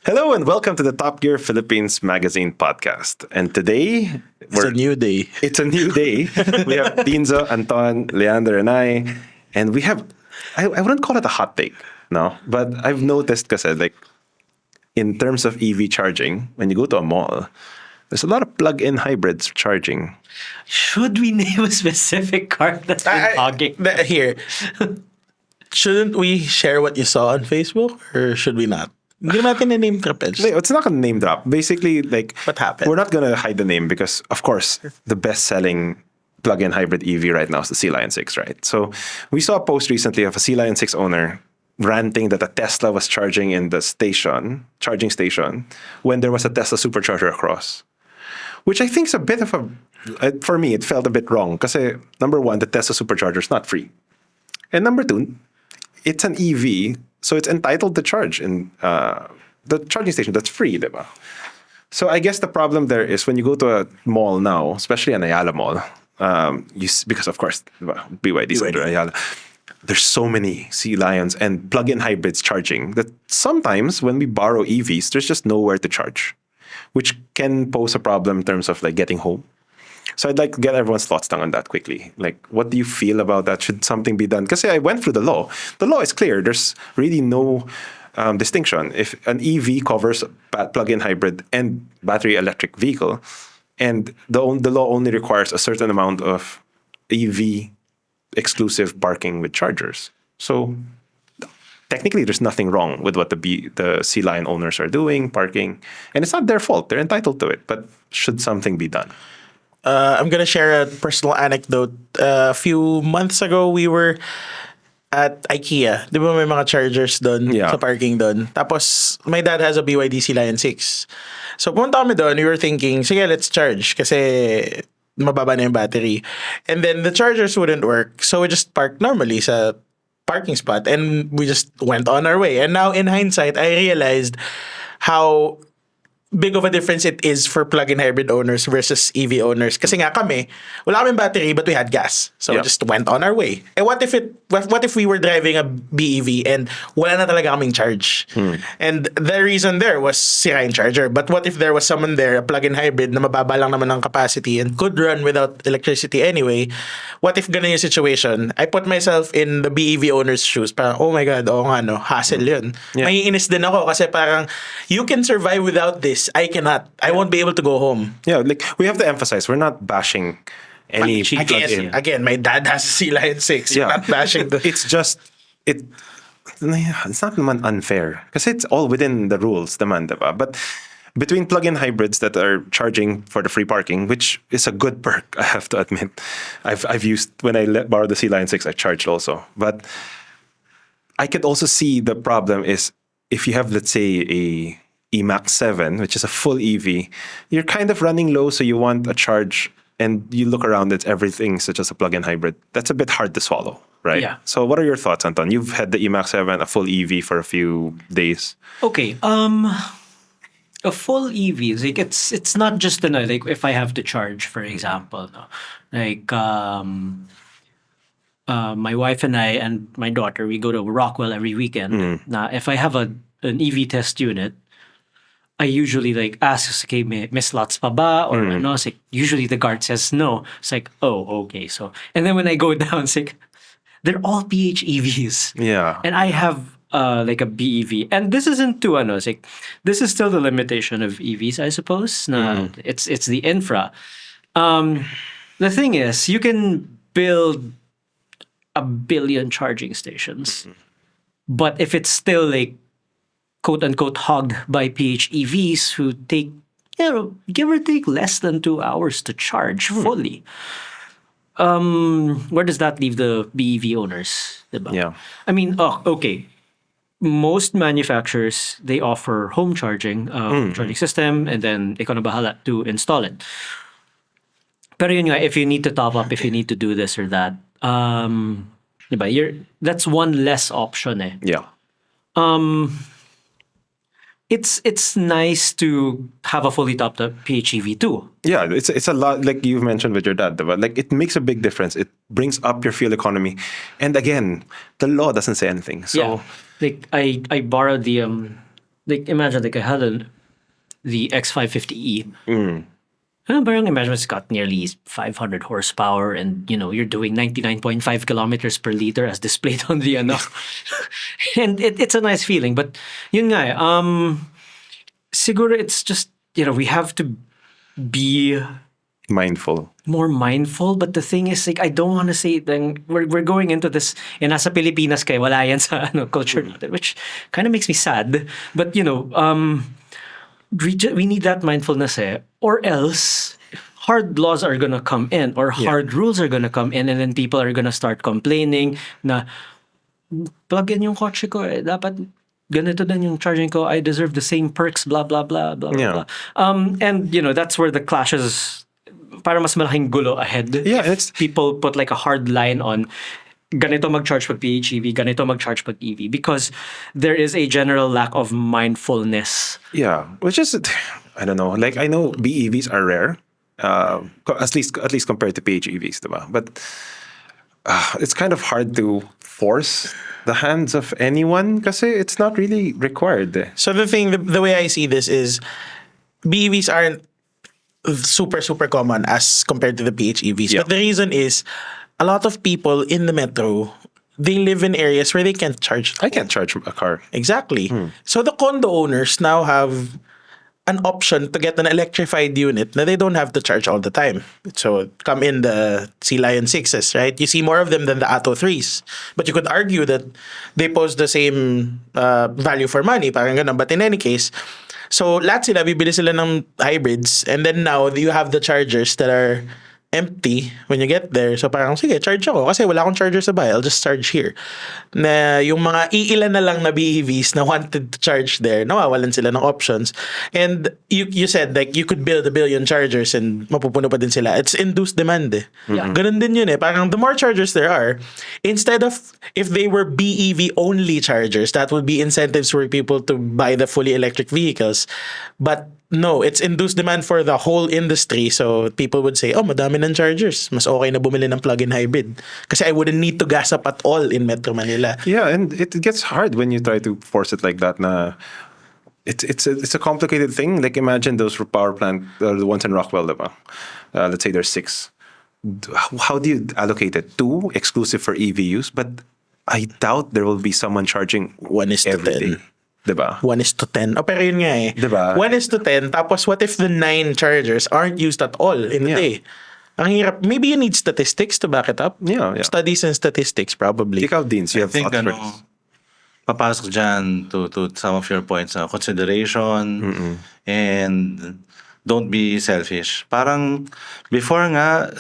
Hello and welcome to the Top Gear Philippines Magazine podcast. And today, It's a new day. it's a new day. We have Dinzo, Anton, Leandre, and I. And we have, I wouldn't call it a hot take, no. But I've noticed, kasi, like, in terms of EV charging, when you go to a mall, there's a lot of plug-in hybrids charging. Should we name a specific car that's been hogging? Here, shouldn't we share what you saw on Facebook, or should we not? Hindi natin na-name drop it. No, it's not going to name drop. Basically, like, What happened? we're not going to hide the name because, of course, the best-selling plug-in hybrid EV right now is the Sea Lion 6, right? So we saw a post recently of a Sea Lion 6 owner ranting that a Tesla was charging in the charging station, when there was a Tesla supercharger across. Which I think is a bit of for me, it felt a bit wrong. Because, number one, the Tesla supercharger is not free. And number two, it's an EV, so it's entitled to charge in the charging station that's free, diba? So I guess the problem there is when you go to a mall now, especially an Ayala mall, because of course, diba, BYD is under Ayala, there's so many Sea Lions and plug-in hybrids charging that sometimes when we borrow EVs, there's just nowhere to charge, which can pose a problem in terms of like getting home. So I'd like to get everyone's thoughts down on that quickly. Like, what do you feel about that? Should something be done? Because I went through the law. The law is clear. There's really no distinction. If an EV covers a plug-in hybrid and battery electric vehicle, and the law only requires a certain amount of EV exclusive parking with chargers. So technically, there's nothing wrong with what the Sea Lion owners are doing, parking. And it's not their fault. They're entitled to it. But should something be done? I'm gonna share a personal anecdote. A few months ago, we were at IKEA. Di ba may mga chargers doon Yeah. sa parking doon? Tapos, my dad has a BYD Seal 6. So, pumunta kami doon. We were thinking, sige, let's charge. Kasi mababa na yung battery. And then, the chargers wouldn't work. So, we just parked normally sa parking spot. And we just went on our way. And now, in hindsight, I realized how big of a difference it is for plug-in hybrid owners versus EV owners. Kasi nga kami, wala kaming battery but we had gas. So we Yeah. just went on our way. And what if we were driving a BEV and wala na talaga kaming charge? And the reason there was sira yung charger. But what if there was someone there, a plug-in hybrid na mababa lang naman ang capacity and could run without electricity anyway? What if ganun yung situation? I put myself in the BEV owner's shoes. Parang, oh my God, oo nga no, hassle yun. Yeah. Maiinis din ako kasi parang, you can survive without this. I cannot. I won't be able to go home. Yeah, like we have to emphasize, we're not bashing any plug-in. Again, my dad has a Sea Lion 6. Yeah. You're not bashing the... It's just it's not naman unfair because it's all within the rules, naman, diba? But between plug-in hybrids that are charging for the free parking, which is a good perk, I have to admit. I've used when I borrowed the Sea Lion 6, I charged also. But I could also see the problem is if you have, let's say, a E-Max 7, which is a full EV, you're kind of running low, so you want a charge, and you look around, it's everything such as a plug-in hybrid. That's a bit hard to swallow, right? Yeah. So what are your thoughts, Anton? You've had the E-Max 7, a full EV for a few days. Okay, a full EV is like it's not just like if I have to charge, for example, no, like my wife and I and my daughter, we go to Rockwell every weekend. Now, if I have an EV test unit, I usually like ask, okay, may slots pa ba? Or no, it's like, usually the guard says no. It's like, oh, okay. So, and then when I go down, it's like, they're all PHEVs. Yeah. And I have like a BEV. And this isn't too, it's like, this is still the limitation of EVs, I suppose. Na, it's the infra. The thing is, you can build a billion charging stations. But if it's still like, quote unquote, hogged by PHEVs who take, give or take less than 2 hours to charge fully. Where does that leave the BEV owners? Diba? Yeah. I mean, okay. Most manufacturers, they offer home charging, charging system, and then ikaw na bahala to install it. Pero yun nga, if you need to top up, if you need to do this or that, diba, that's one less option eh. Yeah. It's nice to have a fully topped up PHEV too. Yeah, it's a lot, like you've mentioned with your dad, but like it makes a big difference. It brings up your fuel economy. And again, the law doesn't say anything. So yeah. Like I borrowed the like imagine like I had the X550E. Parang imagine it's got nearly 500 horsepower and you're doing 99.5 kilometers per liter as displayed on the and it's a nice feeling. But yun nga, siguro it's just we have to be Mindful. more mindful. But the thing is, like, I don't want to say then we're going into this nasa Pilipinas kay wala yan sa culture natin, which kind of makes me sad. But we need that mindfulness, or else hard laws are gonna come in, or hard rules are gonna come in, and then people are gonna start complaining na plug in yung kotse ko, dapat ganito din yung charging ko, I deserve the same perks, blah blah blah blah blah. And that's where the clashes, para mas malaking gulo ahead. Yeah, if people put like a hard line on ganito mag-charge pag PHEV, ganito mag-charge pag EV, because there is a general lack of mindfulness. Yeah, which is, I don't know. Like, I know BEVs are rare, at least compared to PHEVs, diba? But it's kind of hard to force the hands of anyone kasi it's not really required. So the way I see this is BEVs aren't super common as compared to the PHEVs. Yeah. But the reason is a lot of people in the metro, they live in areas where they can't charge. I can't charge a car. Exactly. So the condo owners now have an option to get an electrified unit that they don't have to charge all the time. So come in the Sea Lion 6s, right? You see more of them than the Atto 3s. But you could argue that they pose the same value for money, parang ganun. But in any case, so lahat sila, bibili sila ng hybrids, and then now you have the chargers that are empty when you get there. So parang, sige, charge ako. Kasi wala akong charger sa bahay. I'll just charge here. Na yung mga iilan na lang na BEVs na wanted to charge there, nawawalan sila ng options. And you said, like, you could build 1 billion chargers and mapupuno pa din sila. It's induced demand eh. Yeah. Ganun din yun eh. Parang the more chargers there are, instead of, if they were BEV only chargers, that would be incentives for people to buy the fully electric vehicles. But no, it's induced demand for the whole industry. So people would say, oh, madami ng chargers. Mas okay na bumili ng plug-in hybrid. Kasi I wouldn't need to gas up at all in Metro Manila. Yeah, and it gets hard when you try to force it like that. Na it's a complicated thing. Like, imagine those power plant, the ones in Rockwell, diba? Let's say there's 6. How do you allocate it? 2 exclusive for EV use, but I doubt there will be someone charging 1:10. every day. Diba? 1:10. Oh, pero yun nga eh. Diba? 1:10. Tapos what if the 9 chargers aren't used at all in the day? Ang hirap. Maybe you need statistics to back it up. Yeah. Studies and statistics probably. Ikaw, Deans, you I have think thoughts. papasok dyan to some of your points, consideration, and don't be selfish. Parang before nga,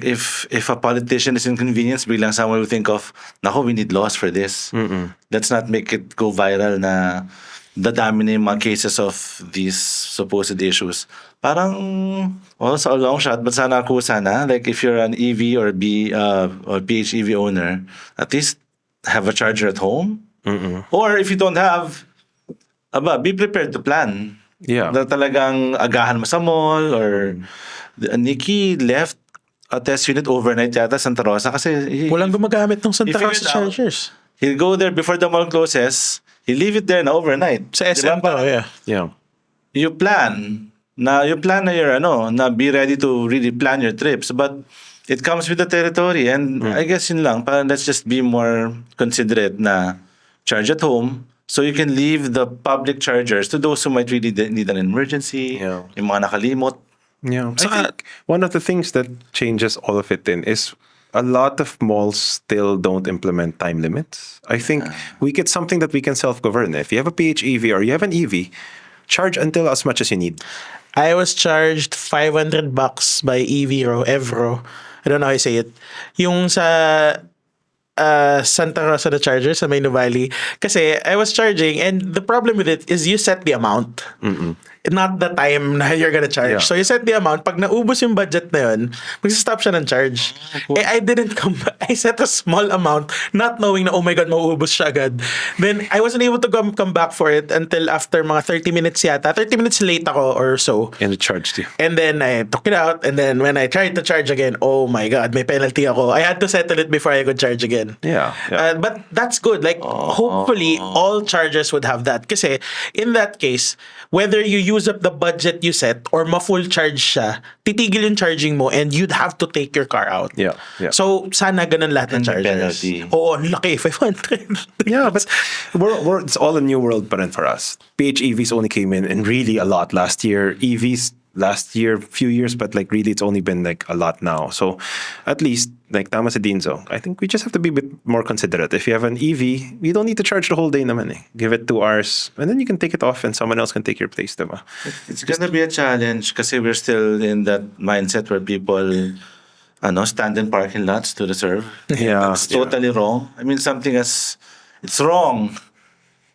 if a politician is inconvenienced, biglang someone will think of, nako, we need laws for this. Let's not make it go viral na dadami na yung mga cases of these supposed issues. Parang, sa long shot, but sana like if you're an EV or PHEV owner, at least have a charger at home. Or if you don't have, be prepared to plan. Yeah. Na talagang agahan mo sa mall, or Nikki left a test unit overnight yata Santa Rosa kasi Walang gumagamit ng Santa He figured Rosa out. chargers. he'll go there before the mall closes, he'll leave it there na overnight. Sa SM pa, yeah. Yeah. You plan na you're na be ready to really plan your trips, but it comes with the territory, and I guess yun lang, parang let's just be more considerate na charge at home so you can leave the public chargers to those who might really need an emergency, Yeah. yung mga nakalimot. Yeah. I think one of the things that changes all of it is a lot of malls still don't implement time limits. I think we get something that we can self-govern. If you have a PHEV or you have an EV, charge until as much as you need. I was charged $500 by Evro. I don't know how I say it. Yung sa Santa Rosa na charger sa Mainu Valley. Kasi I was charging, and the problem with it is you set the amount. not the time na you're gonna charge. Yeah. So you set the amount. Pag naubos yung budget na yun, mag-stop siya ng charge. I didn't come back. I set a small amount, not knowing na, oh my God, mauubos siya agad. Then, I wasn't able to come back for it until after mga 30 minutes yata. 30 minutes late ako or so. And it charged you. And then, I took it out. And then, when I tried to charge again, oh my God, may penalty ako. I had to settle it before I could charge again. Yeah. But that's good. Like, hopefully, all chargers would have that. Kasi, in that case, whether you use up the budget you set or ma-full charge siya, titigil yung charging mo and you'd have to take your car out. Yeah. So, sana ganun lahat ng And the chargers. penalty. Oo, ang laki, 500. Yeah, but it's all a new world pa rin for us. PHEVs only came in and really a lot last year. EVs last year, few years, but like really it's only been like a lot now. So at least, like tama si Dinzo, I think we just have to be a bit more considerate. If you have an EV, you don't need to charge the whole day naman eh. Give it 2 hours and then you can take it off and someone else can take your place, diba? It's gonna be a challenge kasi we're still in that mindset where people stand in parking lots to reserve. Yeah. It's totally wrong. I mean, it's wrong.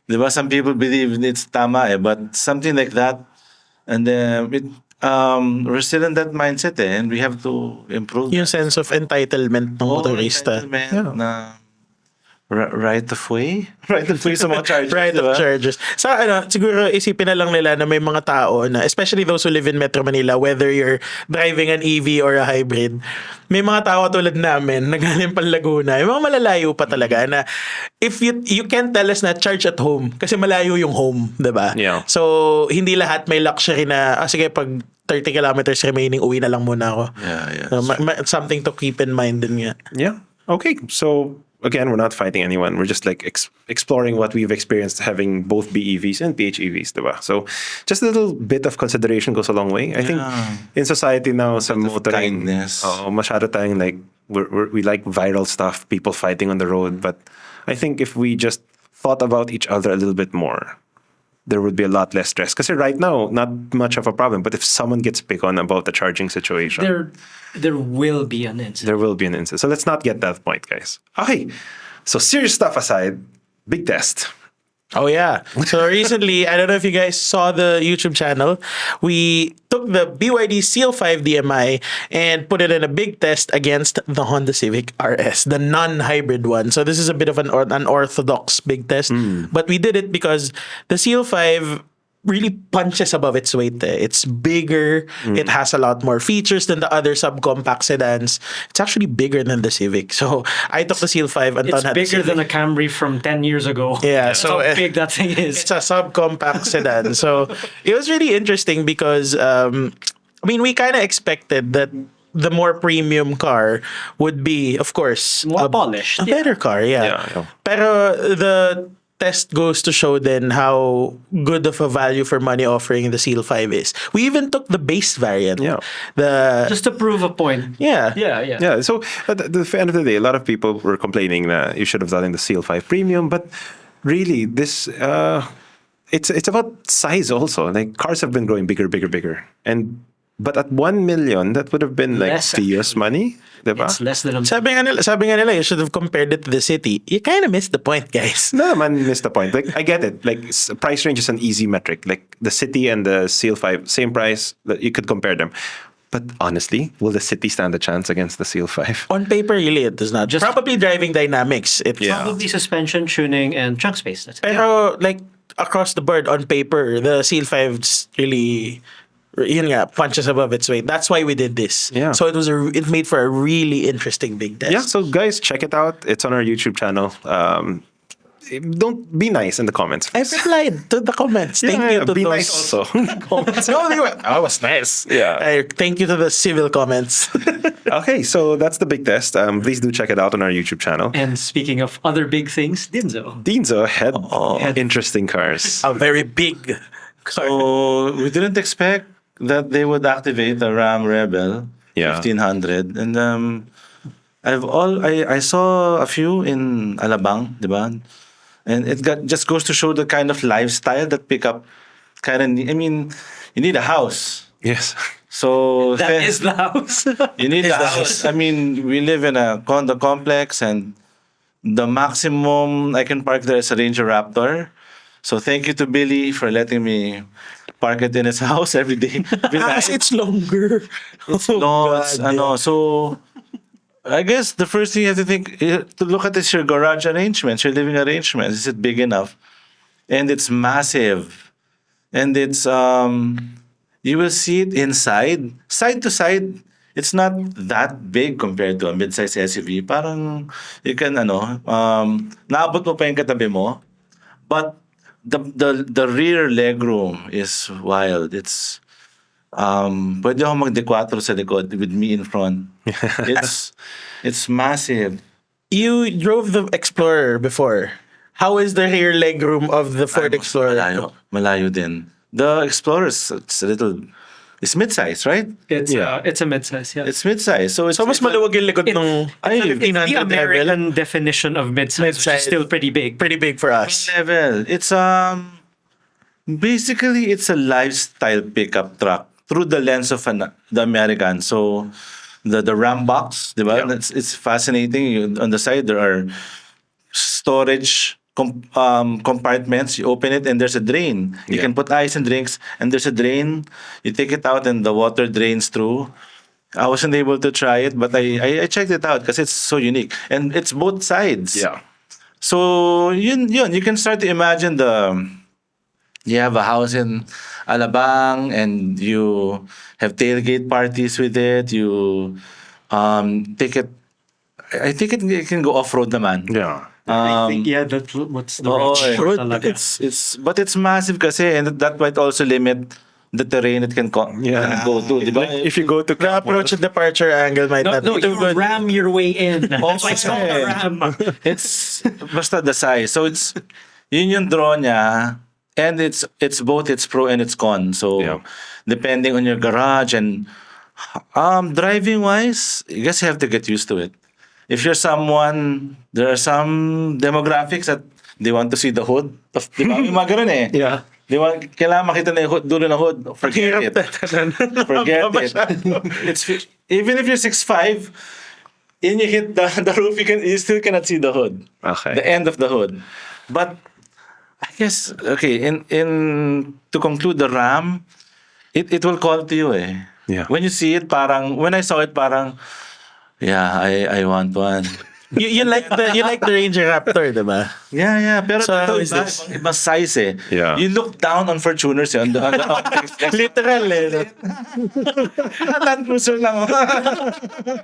Diba? Some people believe it's tama eh, but something like that, and we're still in that mindset eh, and we have to improve. Yung sense of entitlement ng motorista. Entitlement na right of way? Right of way sa mga chargers. Right diba? of chargers. Sa siguro isipin na lang nila na may mga tao na, especially those who live in Metro Manila, whether you're driving an EV or a hybrid, may mga tao tulad namin na galing pang Laguna, yung mga malalayo pa talaga na if you can't tell us na charge at home kasi malayo yung home, diba? Yeah. So, hindi lahat may luxury na, sige, pag 30 kilometers remaining, uwi na lang muna ako. Yeah. So, something to keep in mind din nga. Yeah. Okay. So again, we're not fighting anyone. We're just like exploring what we've experienced having both BEVs and PHEVs, diba? So just a little bit of consideration goes a long way. I think in society now, sa motoring, kindness. masyado tayong like, we like viral stuff, people fighting on the road. But I think if we just thought about each other a little bit more, there would be a lot less stress. Because right now, not much of a problem. But if someone gets picked on about the charging situation, There will be an incident. there will be an incident. So let's not get that point, guys. Okay. So serious stuff aside, big test. Oh yeah. So recently, I don't know if you guys saw the YouTube channel. We took the BYD Seal 5 DMI and put it in a big test against the Honda Civic RS, the non-hybrid one. So this is a bit of an unorthodox big test, but we did it because the Seal 5 really punches above its weight. It's bigger. It has a lot more features than the other subcompact sedans. It's actually bigger than the Civic. So I took the Seal 5. Anton It's had the bigger Civic. than a Camry from 10 years ago. Yeah, That's so, how big that thing is. It's a subcompact sedan. So it was really interesting because we kind of expected that the more premium car would be, of course, More polished, a better car. Yeah. Yeah. Pero the test goes to show then how good of a value for money offering the Seal 5 is. We even took the base variant. Yeah. Just to prove a point. Yeah. Yeah. So at the end of the day, a lot of people were complaining that you should have done the Seal 5 Premium, but really, this it's about size also. Like cars have been growing bigger, but at 1 million, that would have been like Less, Theo's money, diba? It's less than a Sabi nga nila, you should have compared it to the city. You kind of missed the point, guys. No, man, missed the point. Like I get it. Like price range is an easy metric. Like the City and the Seal 5, same price. That you could compare them. But honestly, will the City stand a chance against the Seal 5? On paper, really, it does not. Just- Probably driving dynamics. It's Yeah. Probably suspension, tuning, and trunk space. That's it. Pero like across the board on paper, the Seal 5's really punches above its weight. That's why we did this. Yeah. So it made for a really interesting big test. Yeah, so guys, check it out. It's on our YouTube channel. Don't be nice in the comments. I replied to the comments. Thank you to be those nice also. comments. No, I was nice. Yeah. Thank you to the civil comments. Okay, so that's the big test. Please do check it out on our YouTube channel. And speaking of other big things, Dinzo. Dinzo had interesting cars. A very big car. So we didn't expect that they would activate the Ram Rebel Yeah. 1500, and I saw a few in Alabang, diba? And just goes to show the kind of lifestyle that pickup you need a house. Yes. So That is the house. you need a house. We live in a condo complex, and the maximum I can park there is a Ranger Raptor. So thank you to Billy for letting me park it in his house every day. Because it's longer. It's Oh, lots, God, yeah. so I guess the first thing you have to think to look at is your garage arrangements, your living arrangements. Is it big enough? And it's massive. And it's you will see it inside. Side to side, it's not that big compared to a mid-size SUV. Parang you can naabot mo pa yung katabi mo. But the rear legroom is wild. It's pwede ako mag-4 sa likod with me in front. It's massive. You drove the Explorer before. How is the rear legroom of the Ford Explorer? Malayo din. The Explorer it's mid-size, right? It's a midsize, yeah. It's mid-size. So it's So mas maluwag yung likod ng The 1500 level. American definition of midsize, which is still pretty big. Pretty big for us. level. It's basically it's a lifestyle pickup truck through the lens of the American. So the Ram box, diba? Yeah. It's fascinating. On the side there are storage compartments. You open it and there's a drain. You Yeah. can put ice and drinks, and there's a drain. You take it out and the water drains through. I wasn't able to try it, but I checked it out because it's so unique, and it's both sides. Yeah. So you can start to imagine you have a house in Alabang and you have tailgate parties with it. You take it. I think it can go off road, naman. Yeah. I think, that's what's the Oo, range. eh. Talaga. But it's massive kasi, and that might also limit the terrain it can go to, di ba? If you go to The approach and departure angle might not No, be too you good. ram your way in. That's why it's called a ram. It's basta the size. So yun yung draw niya, and it's both its pro and its con. So Yeah. depending on your garage and driving wise, I guess you have to get used to it. If you're someone, there are some demographics that they want to see the hood. Di ba? Yung mga ganun eh. Yeah. Di ba? Kailangan makita na yung hood, dulo ng hood. Forget it. Forget it. Even if you're 6'5", and you hit the roof, you still cannot see the hood. Okay. The end of the hood. But I guess, okay, in to conclude, the Ram, it will call to you eh. Yeah. When you see it, when I saw it, yeah, I want one. You like the Ranger Raptor, diba? Yeah. Pero So, ito, how is this? ibang size eh. Yeah. You look down on Fortuners eh. Literal eh. Land Cruiser lang.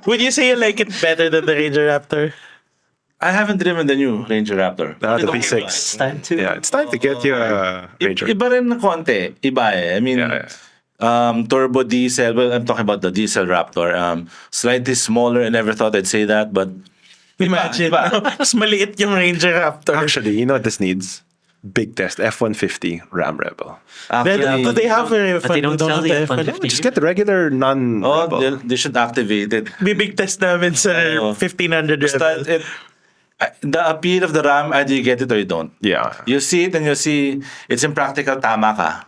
Would you say you like it better than the Ranger Raptor? I haven't driven the new Ranger Raptor. The It's V6. time to. Yeah, it's time to get you a Ranger. Iba rin ng konti. Iba eh. I mean, Yeah. turbo diesel. Well, I'm talking about the diesel Raptor. Slightly smaller. I never thought I'd say that, but Imagine, iba. mas maliit yung Ranger Raptor. Actually, you know what this needs? Big test. F-150 Ram Rebel. Do they have a But they don't sell the F-150. Just get the regular non-Rebel. they should activate it. big test namin sa Oo. 1500 Basta Rebel. the appeal of the Ram, either you get it or you don't. Yeah. You see it and you see it's impractical, tama ka.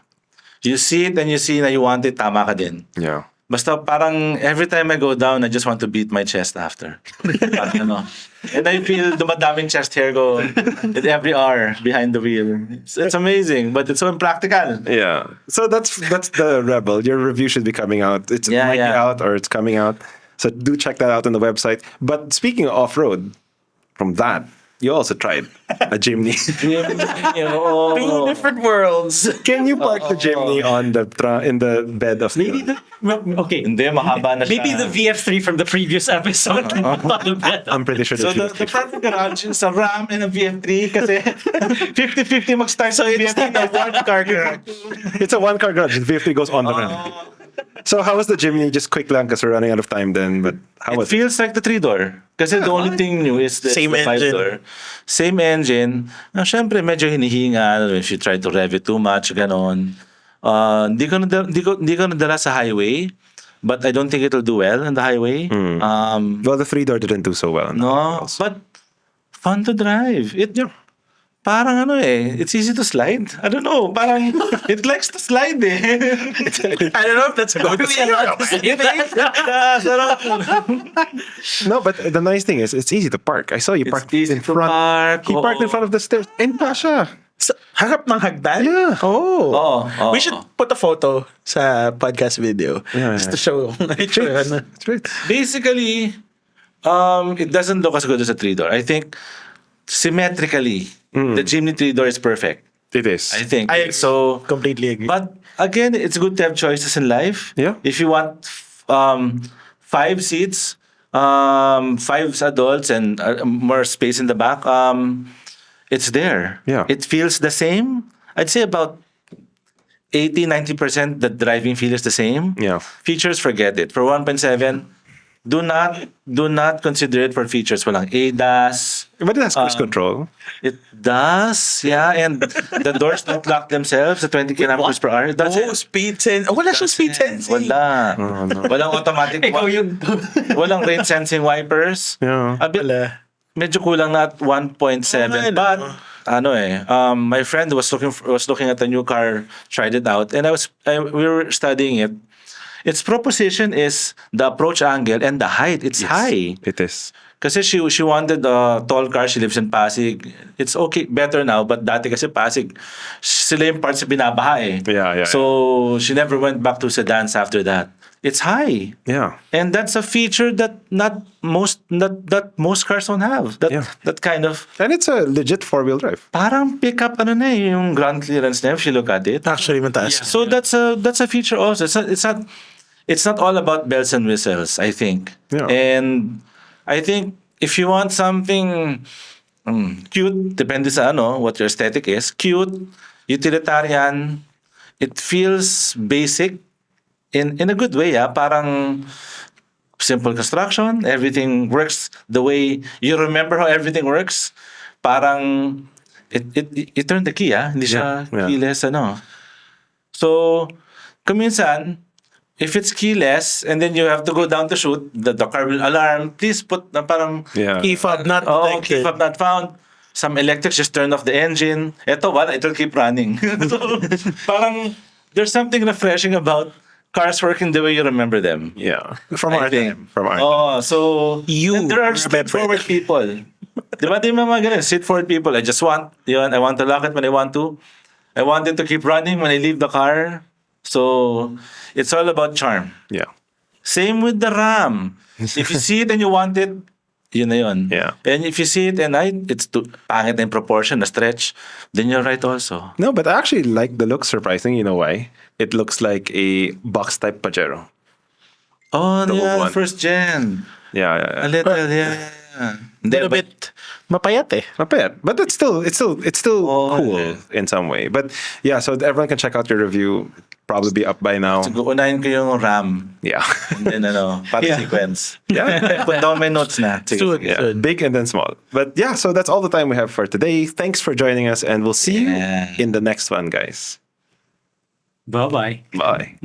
You see it and you see na you want it, tama ka din. Yeah. Basta parang every time I go down, I just want to beat my chest after. Parang ano. And I feel dumadaming chest hair ko at every hour behind the wheel. It's amazing, but it's so impractical. Yeah. So that's the Rebel. Your review should be coming out. It's Yeah, might be yeah. out or it's coming out. So do check that out on the website. But speaking of off-road, from that, you also tried a Jimny. Two different worlds. Can you park the Jimny on in the bed of Maybe okay. Hindi, mahaba na siya. Maybe the VF3 from the previous episode can put on the bed. I'm pretty sure So that the perfect garage is a Ram and a VF3 kasi 50-50 mag-start sa VF3 na one-car garage. it's a one-car garage. The V3 goes on the run. So how was the Jimny? Just quick lang because we're running out of time then. But how It was it? feels like the 3-door. Kasi the only thing new is the Same 5-door. Same engine. Na syempre medyo hinihingal if you try to rev it too much, ganon. Di ko nadala sa highway, but I don't think it'll do well on the highway. Well, the 3-door didn't do so well. No, but fun to drive. Parang ano eh, it's easy to slide. I don't know, parang it likes to slide eh. I don't know if that's a good thing. No, but the nice thing is it's easy to park. I saw you It's parked easy in to front. park, He parked in oo. front of the stairs. And pa siya. Harap ng hagdan? Yeah. Oh. Oo, We should put a photo sa podcast video. Yeah, Just to show kung ano yung tsura na. That's right. Basically, it doesn't look as good as a 3-door. I think symmetrically, the Jimny 3-door is perfect. It is. I think. I So, completely agree. but again, it's good to have choices in life. Yeah. If you want 5 seats, 5 adults, and more space in the back, it's there. Yeah. It feels the same. I'd say about 80-90% the driving feel is the same. Yeah. Features, forget it. For 1.7, do not consider it for features. Walang ADAS. But it has cruise control. It does, yeah. And the doors don't lock themselves at 20 kilometers per hour. That's Oh, it. speed sense. Oh, wala siyang speed sensing. Wala. Walang automatic. Walang rain sensing wipers. Yeah. A bit, Wala. medyo kulang na at 1.7. Wala. But my friend was looking at a new car, tried it out, and we were studying it. Its proposition is the approach angle and the height. It's high. It is. Kasi she wanted a tall car. She lives in Pasig. It's okay, better now. But dati kasi Pasig, sila yung parts na binabaha eh. Yeah. So she never went back to sedans after that. It's high. Yeah. And that's a feature that most cars don't have. That kind of And it's a legit 4-wheel drive. parang pickup yung ground clearance na if you look at it. Actually, mataas. So that's a feature also. It's not all about bells and whistles, I think. Yeah. And I think if you want something cute, depende sa what your aesthetic is, cute, utilitarian, it feels basic in a good way, parang simple construction, everything works the way you remember how everything works. Parang it turned the key, hindi siya Yeah. keyless So, kuminsan, if it's keyless and then you have to go down to shoot, the car will alarm. Please put na parang Yeah. Key fob not key detected. fob not found. Some electrics just turn off the engine. Ito, wala, it'll keep running. So, parang there's something refreshing about cars working the way you remember them. Yeah. From I our think. time. From our time. Oh, so You and there are remember. straightforward people. Di ba di mga ganun, straightforward people. I want to lock it when I want to. I want it to keep running when I leave the car. So it's all about charm. Yeah. Same with the RAM. If you see it and you want it, yun na yun. Yeah. And if you see it and it's too pangit na in proportion, na stretch, then you're right also. No, but I actually like the look, surprising. You know why? It looks like a box-type Pajero. Oh, The old yeah, one. first gen. Yeah. A little, yeah. Hindi, Little but- bit mapayat eh. Not bad, but it's still Oh, cool yeah. in some way. But yeah, so everyone can check out your review. Probably be up by now. Siguro unahin ko yung RAM. Yeah. And then para Yeah. sequence. Yeah. Put down my notes na. Sige, Soon. sige. Yeah, big and then small. But yeah, so that's all the time we have for today. Thanks for joining us, and we'll see Yeah. you in the next one, guys. Bye-bye. Bye.